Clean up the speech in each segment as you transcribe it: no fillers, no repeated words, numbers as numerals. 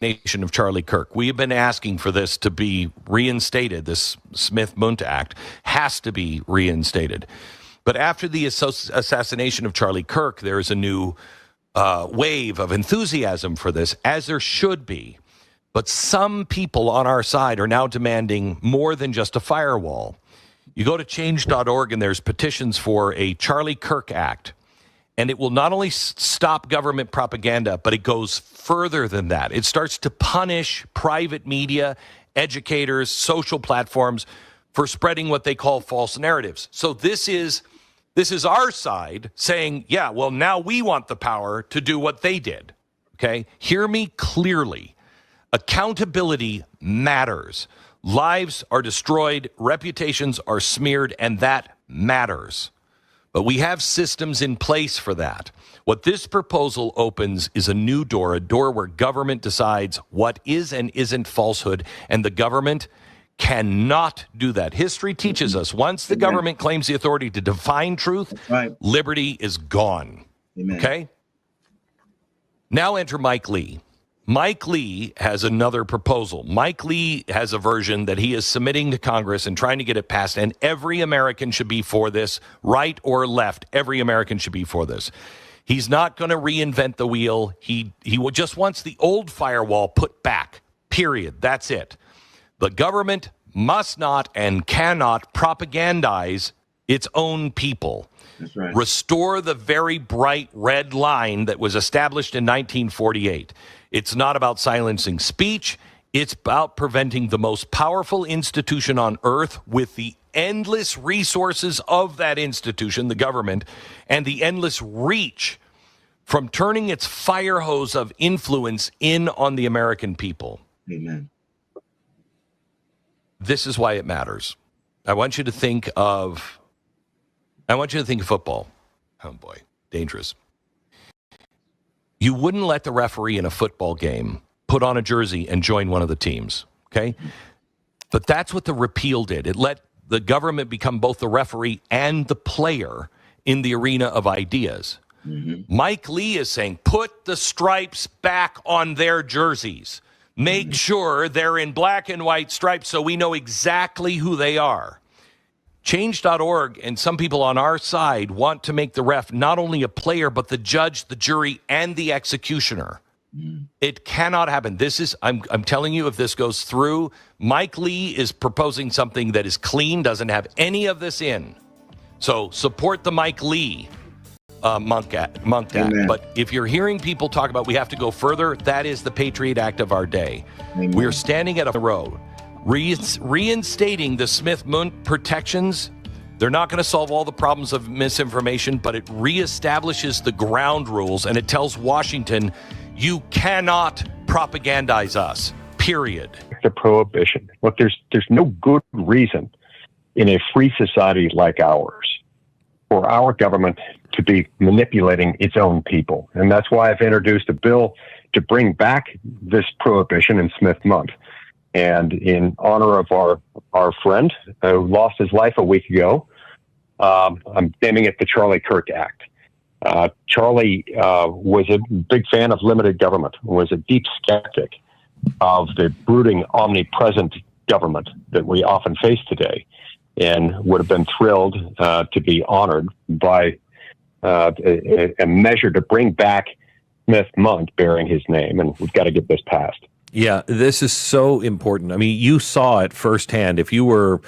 assassination of Charlie Kirk. We have been asking for this to be reinstated. This Smith-Mundt Act has to be reinstated. But after the assassination of Charlie Kirk, there's a new wave of enthusiasm for this, as there should be. But some people on our side are now demanding more than just a firewall. You go to change.org and there's petitions for a Charlie Kirk Act. And it will not only stop government propaganda, but it goes further than that. It starts to punish private media, educators, social platforms for spreading what they call false narratives. So this is our side saying, yeah, well, now we want the power to do what they did. Okay? Hear me clearly. Accountability matters. Lives are destroyed, reputations are smeared, and that matters. But we have systems in place for that. What this proposal opens is a new door, a door where government decides what is and isn't falsehood, and the government cannot do that. History teaches us once the government claims the authority to define truth, liberty is gone. Amen. Okay? Now enter Mike Lee. Mike Lee has another proposal. Mike Lee has a version that he is submitting to Congress and trying to get it passed, and every American should be for this, right or left. Every American should be for this. He's not going to reinvent the wheel. He just wants the old firewall put back, period. That's it. The government must not and cannot propagandize its own people. That's right. Restore the very bright red line that was established in 1948. It's not about silencing speech. It's about preventing the most powerful institution on earth with the endless resources of that institution, the government, and the endless reach from turning its fire hose of influence in on the American people. Amen. This is why it matters. I want you to think of football. Oh boy, dangerous. You wouldn't let the referee in a football game put on a jersey and join one of the teams, okay? But that's what the repeal did. It let the government become both the referee and the player in the arena of ideas. Mm-hmm. Mike Lee is saying, put the stripes back on their jerseys. Make sure they're in black and white stripes so we know exactly who they are. Change.org and some people on our side want to make the ref not only a player, but the judge, the jury, and the executioner. It cannot happen. I'm telling you, if this goes through, Mike Lee is proposing something that is clean, doesn't have any of this in. So support the Mike Lee Mundt Act. But if you're hearing people talk about we have to go further, that is the Patriot Act of our day. Amen. We are standing at a road. Reinstating the Smith-Mundt protections, they're not going to solve all the problems of misinformation, but it reestablishes the ground rules, and it tells Washington, you cannot propagandize us, period. The prohibition. Look, there's no good reason in a free society like ours for our government to be manipulating its own people. And that's why I've introduced a bill to bring back this prohibition in Smith-Mundt. And in honor of our friend who lost his life a week ago, I'm naming it the Charlie Kirk Act. Charlie was a big fan of limited government, was a deep skeptic of the brooding, omnipresent government that we often face today, and would have been thrilled to be honored by a measure to bring back Smith-Mundt bearing his name, and we've got to get this passed. Yeah, this is so important. I mean, you saw it firsthand. If you were,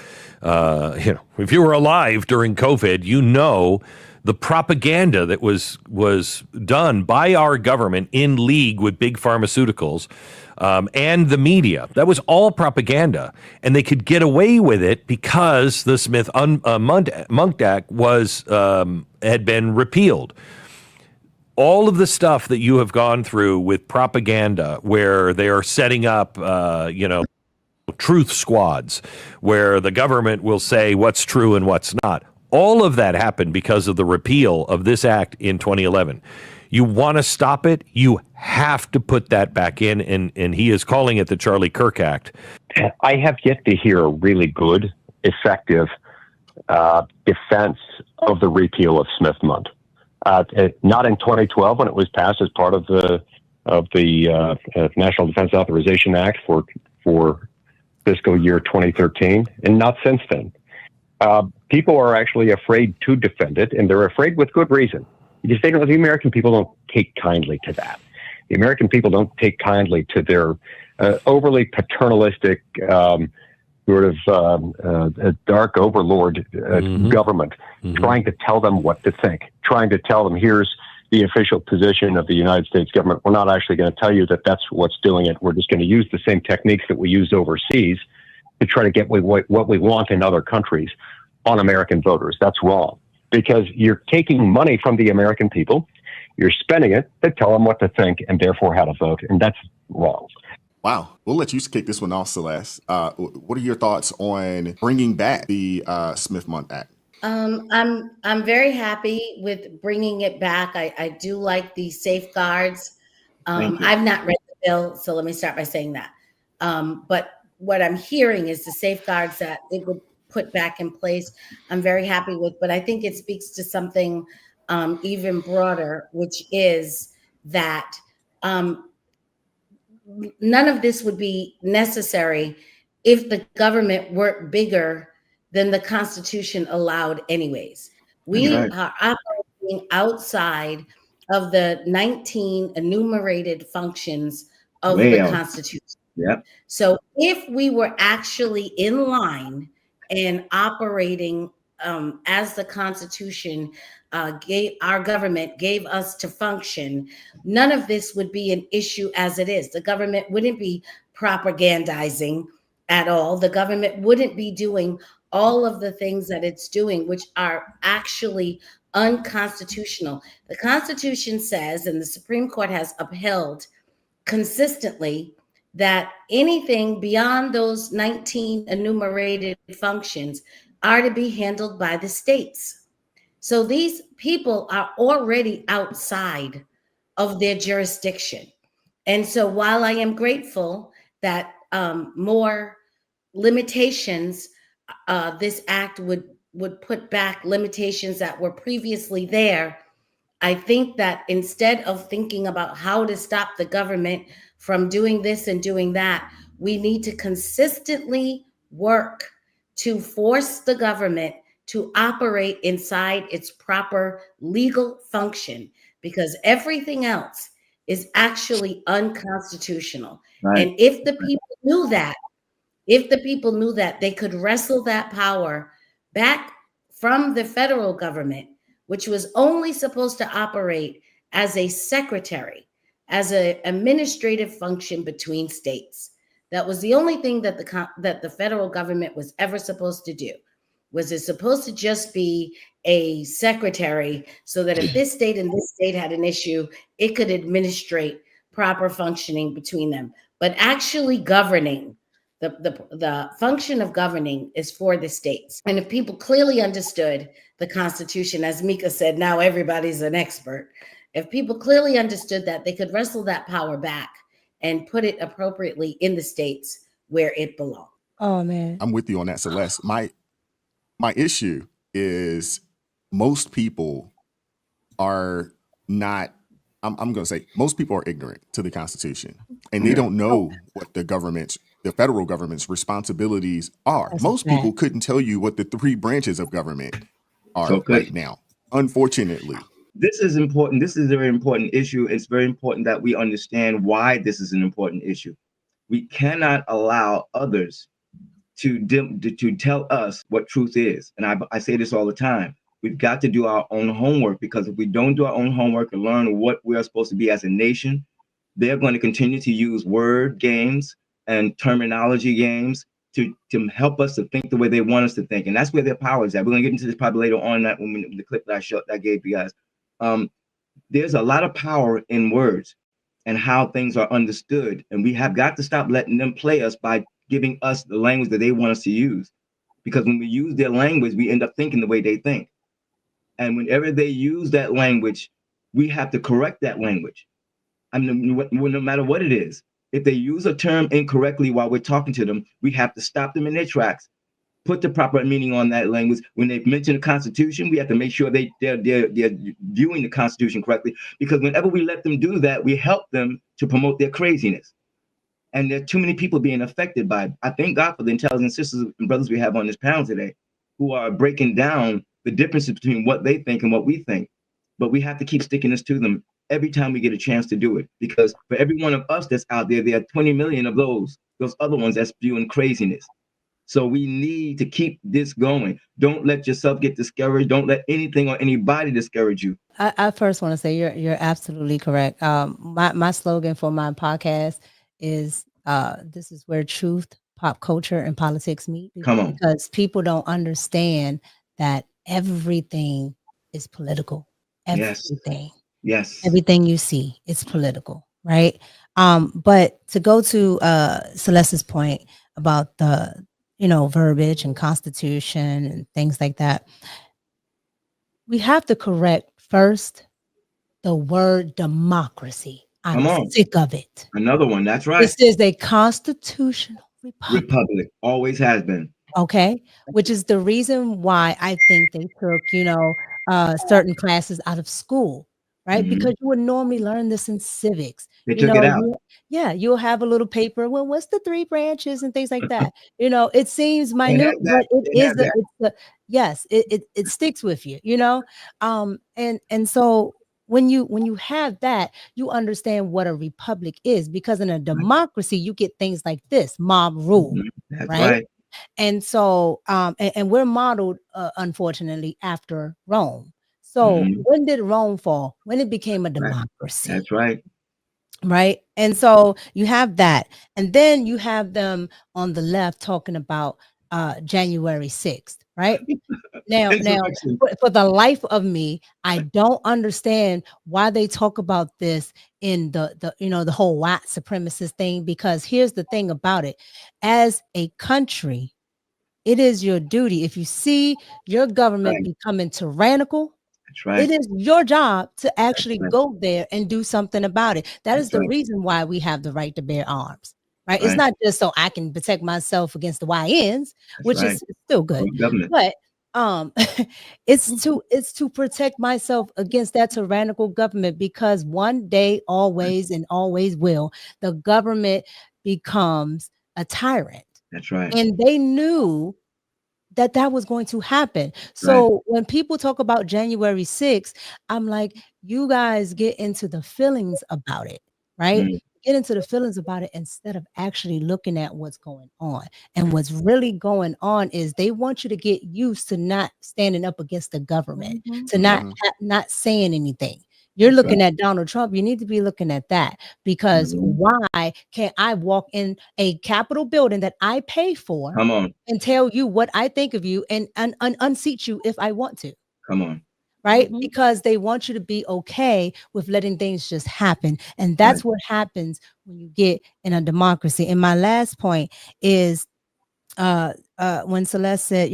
if you were alive during COVID, you know the propaganda that was done by our government in league with big pharmaceuticals and the media. That was all propaganda, and they could get away with it because the Smith-Mundt Act had been repealed. All of the stuff that you have gone through with propaganda, where they are setting up, truth squads, where the government will say what's true and what's not. All of that happened because of the repeal of this act in 2011. You want to stop it, you have to put that back in, and he is calling it the Charlie Kirk Act. I have yet to hear a really good, effective defense of the repeal of Smith-Mundt. Not in 2012 when it was passed as part of the of the National Defense Authorization Act for fiscal year 2013, and not since then. People are actually afraid to defend it, and they're afraid with good reason, because the American people don't take kindly to that. The American people don't take kindly to their overly paternalistic, sort of dark overlord government trying to tell them what to think, trying to tell them, here's the official position of the United States government. We're not actually going to tell you that that's what's doing it. We're just going to use the same techniques that we use overseas to try to get what we want in other countries on American voters. That's wrong, because you're taking money from the American people, you're spending it to tell them what to think and therefore how to vote, and that's wrong. Wow. We'll let you kick this one off, Celeste. What are your thoughts on bringing back the Smith-Mundt Act? I'm very happy with bringing it back. I do like the safeguards. I've not read the bill, so let me start by saying that. But what I'm hearing is the safeguards that it would put back in place, I'm very happy with. But I think it speaks to something even broader, which is that none of this would be necessary if the government weren't bigger than the Constitution allowed anyways. We are operating outside of the 19 enumerated functions of the Constitution. Yeah. So if we were actually in line and operating as the Constitution our government gave us to function, none of this would be an issue as it is. The government wouldn't be propagandizing at all. The government wouldn't be doing all of the things that it's doing, which are actually unconstitutional. The Constitution says, and the Supreme Court has upheld consistently, that anything beyond those 19 enumerated functions are to be handled by the states. So these people are already outside of their jurisdiction. And so while I am grateful that more limitations, this act would put back limitations that were previously there, I think that instead of thinking about how to stop the government from doing this and doing that, we need to consistently work to force the government to operate inside its proper legal function, because everything else is actually unconstitutional. Right. And if the people knew that, they could wrestle that power back from the federal government, which was only supposed to operate as a secretary, as an administrative function between states. That was the only thing that the federal government was ever supposed to do. Was it supposed to just be a secretary so that if this state and this state had an issue, it could administrate proper functioning between them? But actually governing, the function of governing is for the states. And if people clearly understood the Constitution, as Mika said, now everybody's an expert. If people clearly understood that, they could wrestle that power back and put it appropriately in the states where it belongs. Oh, man. I'm with you on that, Celeste. My issue is most people are not, I'm going to say most people are ignorant to the Constitution, and they don't know what the federal government's responsibilities are. Most people couldn't tell you what the 3 branches of government are right now, unfortunately. This is important. This is a very important issue. It's very important that we understand why this is an important issue. We cannot allow others to tell us what truth is. And I say this all the time. We've got to do our own homework, because if we don't do our own homework and learn what we are supposed to be as a nation, they're going to continue to use word games and terminology games to help us to think the way they want us to think. And that's where their power is at. We're going to get into this probably later on, that when the clip that I gave you guys. There's a lot of power in words and how things are understood. And we have got to stop letting them play us by giving us the language that they want us to use. Because when we use their language, we end up thinking the way they think. And whenever they use that language, we have to correct that language. I mean, no matter what it is. If they use a term incorrectly while we're talking to them, we have to stop them in their tracks, put the proper meaning on that language. When they mention the Constitution, we have to make sure they're viewing the Constitution correctly, because whenever we let them do that, we help them to promote their craziness. And there are too many people being affected by it. I thank God for the intelligent sisters and brothers we have on this panel today who are breaking down the differences between what they think and what we think. But we have to keep sticking this to them every time we get a chance to do it, because for every one of us that's out there, there are 20 million of those other ones that's spewing craziness. So we need to keep this going. Don't let yourself get discouraged. Don't let anything or anybody discourage you. I first want to say you're absolutely correct. My slogan for my podcast is this is where truth, pop culture, and politics meet. Come on. Because people don't understand that everything is political. Everything. Yes. Everything you see is political, right? But to go to Celeste's point about the verbiage and constitution and things like that, we have to correct first the word democracy. I'm sick of it. Another one. That's right. This is a constitutional republic. Always has been. Okay. Which is the reason why I think they took, certain classes out of school, right? Mhm. Because you would normally learn this in civics. They took it out. You'll have a little paper. Well, what's the 3 branches and things like that? It seems minute, but it sticks with you, and so when you have that, you understand what a republic is, because in a democracy, you get things like this: mob rule, That's right? And so, and we're modeled, unfortunately, after Rome. So when did Rome fall? When it became a democracy. That's right. Right. And so you have that. And then you have them on the left talking about January 6th, right? Now, for the life of me, I don't understand why they talk about this in the whole white supremacist thing, because here's the thing about it. As a country, it is your duty. If you see your government becoming tyrannical, it is your job to actually go there and do something about it. That is the reason why we have the right to bear arms, right? It's not just so I can protect myself against the YNs, which is still good, but it's to protect myself against that tyrannical government, because one day, always and always will, the government becomes a tyrant. That's right. And they knew that was going to happen. So when people talk about January 6th, I'm like, you guys get into the feelings about it, right? Get into the feelings about it instead of actually looking at what's going on. And what's really going on is they want you to get used to not standing up against the government, to not saying anything. You're looking at Donald Trump. You need to be looking at that, because why can't I walk in a Capitol building that I pay for and tell you what I think of you and unseat you if I want to? Right? Because they want you to be okay with letting things just happen. And that's what happens when you get in a democracy. And my last point is when Celeste said,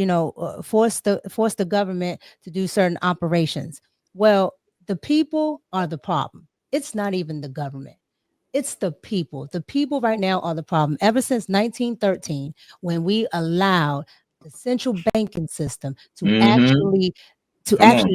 force the government to do certain operations. Well, the people are the problem. It's not even the government. It's the people. The people right now are the problem. Ever since 1913, when we allowed the central banking system to actually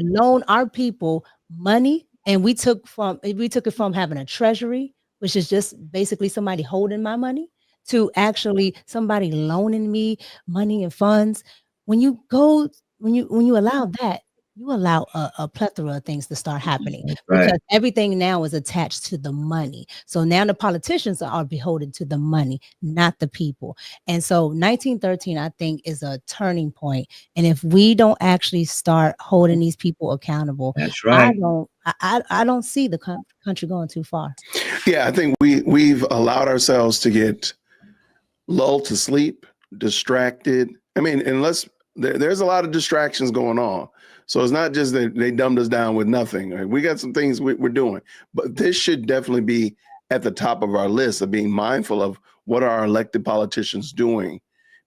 loan our people money, and we took it from having a treasury, which is just basically somebody holding my money, to actually somebody loaning me money and funds. When you allow that, you allow a plethora of things to start happening, because everything now is attached to the money. So now the politicians are beholden to the money, not the people. And so 1913, I think, is a turning point. And if we don't actually start holding these people accountable, I don't see the country going too far. Yeah, I think we've allowed ourselves to get lulled to sleep, distracted. I mean, there's a lot of distractions going on. So it's not just that they dumbed us down with nothing. Right? We got some things we're doing, but this should definitely be at the top of our list of being mindful of what are our elected politicians doing.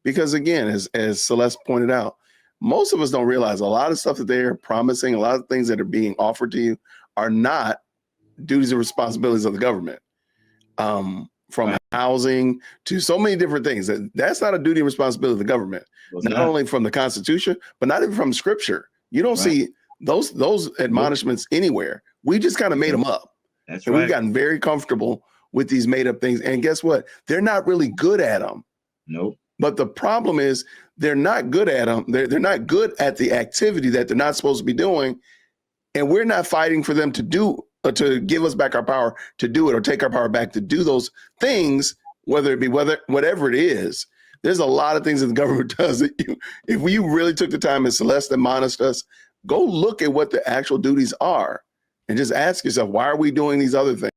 Because again, as Celeste pointed out, most of us don't realize a lot of stuff that they're promising, a lot of things that are being offered to you are not duties and responsibilities of the government. from housing to so many different things. That's not a duty and responsibility of the government, not only from the Constitution, but not even from Scripture. You don't see those admonishments anywhere. We just kind of made them up. That's and we've gotten very comfortable with these made up things. And guess what? They're not really good at them. Nope. But the problem is they're not good at them. They're not good at the activity that they're not supposed to be doing. And we're not fighting for them to do, to give us back our power to do it or take our power back to do those things, whether it be whatever it is. There's a lot of things that the government does that if we really took the time, as Celeste admonished us, go look at what the actual duties are and just ask yourself, why are we doing these other things?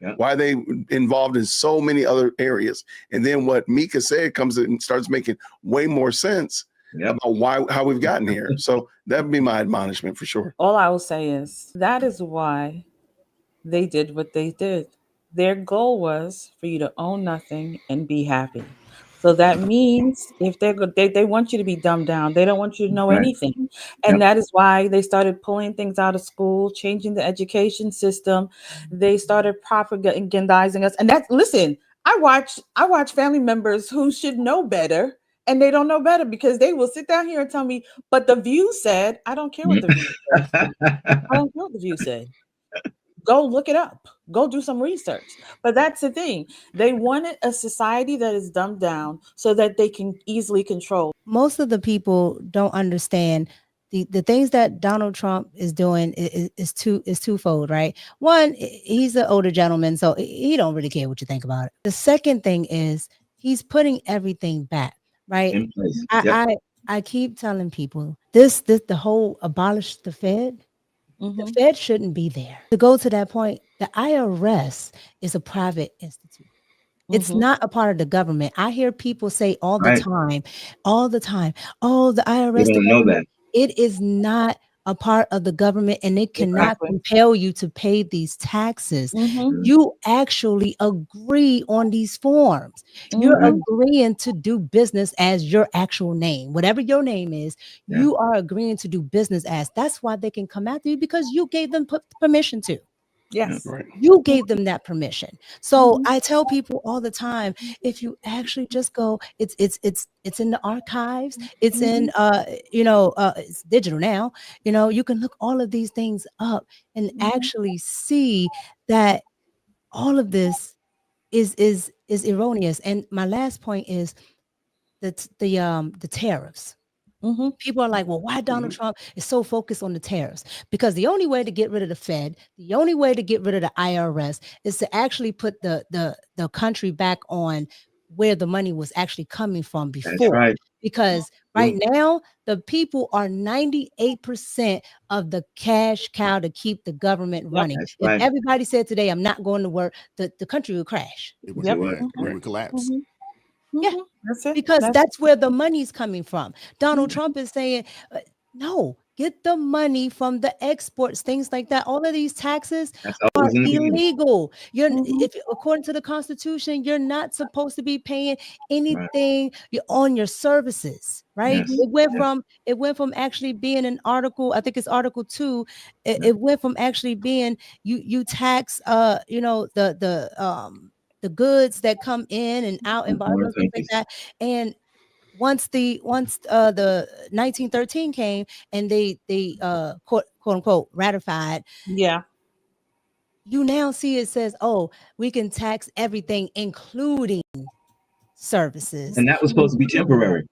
Yep. Why are they involved in so many other areas? And then what Mika said comes in and starts making way more sense about how we've gotten here. So that'd be my admonishment for sure. All I will say is that is why they did what they did. Their goal was for you to own nothing and be happy. So that means if they want you to be dumbed down, they don't want you to know anything. And that is why they started pulling things out of school, changing the education system. They started propagandizing us. And listen, I watch family members who should know better, and they don't know better because they will sit down here and tell me, but the View said, I don't care what the View said. I don't care what the View said. Go look it up. Go do some research. But that's the thing. They wanted a society that is dumbed down so that they can easily control. Most of the people don't understand the things that Donald Trump is doing is twofold, right? One, he's an older gentleman, so he don't really care what you think about it. The second thing is he's putting everything back, right? In place. I keep telling people the whole abolish the Fed. The Fed shouldn't be there. To go to that point, the IRS is a private institute. It's not a part of the government. I hear people say all the time, oh, the IRS. They don't know that. It is not a part of the government, and it cannot compel you to pay these taxes. You actually agree on these forms. You're agreeing to do business as your actual name. Whatever your name is, you are agreeing to do business as. That's why they can come after you, because you gave them permission to. Yes. You gave them that permission. So I tell people all the time, if you actually just go, it's in the archives, it's in it's digital now. You can look all of these things up and actually see that all of this is erroneous. And my last point is that the tariffs. People are like, well, why Donald Trump is so focused on the tariffs? Because the only way to get rid of the Fed, the only way to get rid of the IRS is to actually put the country back on where the money was actually coming from before. That's right. Because right now, the people are 98% of the cash cow to keep the government running. If everybody said today, I'm not going to work, the country would crash. It would collapse. Yeah, that's it. Because that's where the money's coming from. Donald Trump is saying, no, get the money from the exports, things like that. All of these taxes are illegal. If according to the Constitution, you're not supposed to be paying anything on your services, right? Yes. It went from actually being an article, I think it's Article 2. It went from actually being you tax the goods that come in and out and things like that. And once the 1913 came and they quote unquote ratified, you now see it says, oh, we can tax everything, including services. And that was supposed to be temporary.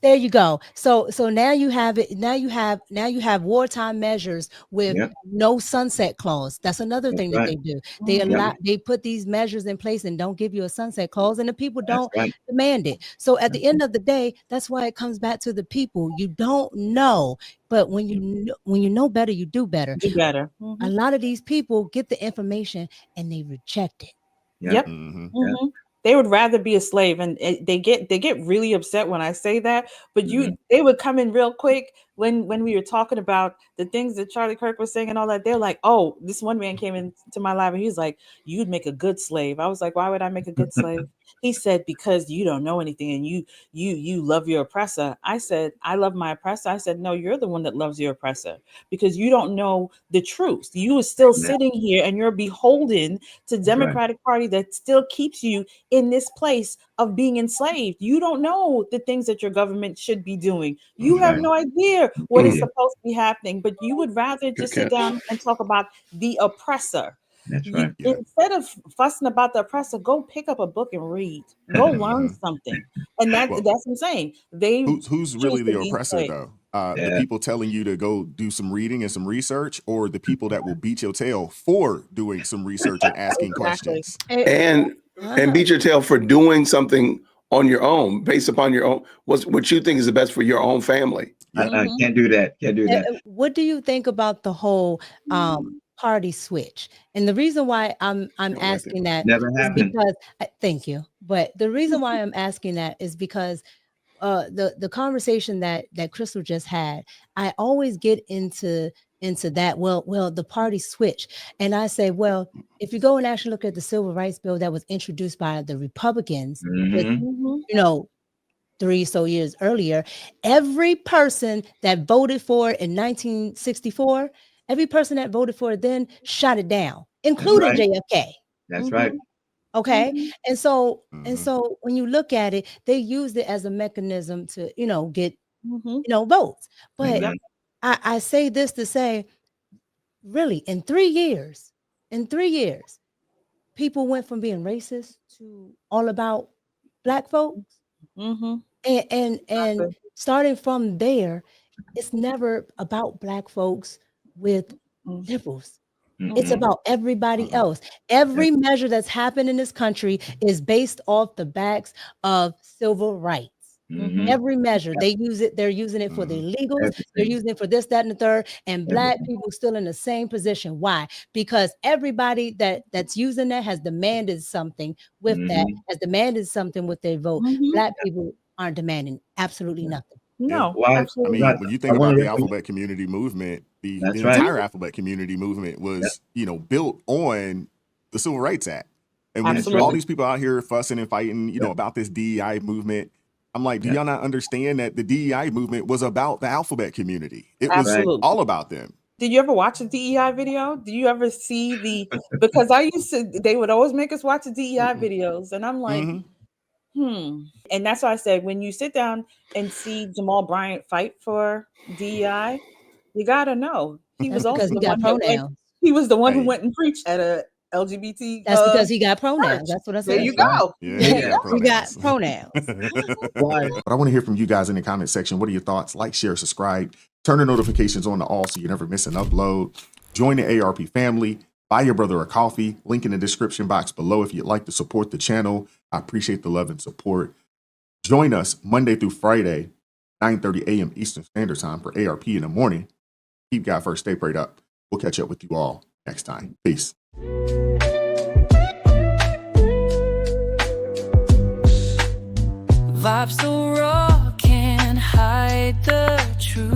There you go. So now you have it. Now you have wartime measures with no sunset clause. That's another thing that they do. They put these measures in place and don't give you a sunset clause, and the people don't demand it. So at the end of the day, that's why it comes back to the people. You don't know, but when you know better, you do better. Do better. A lot of these people get the information and they reject it. Yep. They would rather be a slave, and they get really upset when I say that. But they would come in real quick. when we were talking about the things that Charlie Kirk was saying and all that, they're like, oh, this one man came into my life and he was like, you'd make a good slave. I was like, why would I make a good slave? He said, because you don't know anything and you love your oppressor. I said, I love my oppressor. I said, no, you're the one that loves your oppressor because you don't know the truth. You are still sitting here and you're beholden to Democratic Party that still keeps you in this place of being enslaved. You don't know the things that your government should be doing. You have no idea what is supposed to be happening, but you would rather just sit down and talk about the oppressor. That's right. Instead of fussing about the oppressor, go pick up a book and read. Go learn something. And that's what I'm saying. Who's really the oppressor though? The people telling you to go do some reading and some research, or the people that will beat your tail for doing some research and asking questions? And beat your tail for doing something on your own, based upon your own, what you think is the best for your own family. I can't do that. Can't do that. What do you think about the whole party switch? And the reason why I'm asking that is because thank you. But the reason why I'm asking that is because the conversation that Crystal just had, I always get into that. Well, the party switch, and I say, well, if you go and actually look at the Civil Rights Bill that was introduced by the Republicans, you know, 3 so years earlier, every person that voted for it in 1964, every person that voted for it then shot it down, including JFK. That's right. Okay. And so when you look at it, they used it as a mechanism to, get, votes. But I say this to say, really, in 3 years, people went from being racist to all about Black folks. And starting from there, it's never about Black folks with liberals. It's about everybody else. Every measure that's happened in this country is based off the backs of civil rights. Every measure, they use it, they're using it for the illegals, they're using it for this, that, and the third, and Black people still in the same position. Why? Because everybody that's using that has demanded something with that, has demanded something with their vote. Black people aren't demanding absolutely nothing. No, I mean, when you think about the alphabet community movement, the entire alphabet community movement was, built on the Civil Rights Act. And when all these people out here fussing and fighting, about this DEI movement, I'm like, do y'all not understand that the DEI movement was about the alphabet community? It was all about them. Did you ever watch a DEI video? Do you ever see because they would always make us watch the DEI videos. And I'm like, And that's why I said, when you sit down and see Jamal Bryant fight for DEI, you got to know he was also he was the one who went and preached at a LGBT. That's because he got pronouns. That's what I said. There you go. Yeah, we got pronouns. But I want to hear from you guys in the comment section. What are your thoughts? Like, share, subscribe, turn the notifications on to all so you never miss an upload. Join the ARP family. Buy your brother a coffee. Link in the description box below if you'd like to support the channel. I appreciate the love and support. Join us Monday through Friday, 9:30 a.m. Eastern Standard Time for ARP in the morning. Keep God first. Stay prayed up. We'll catch up with you all next time. Peace. Vibes so raw, can't hide the truth.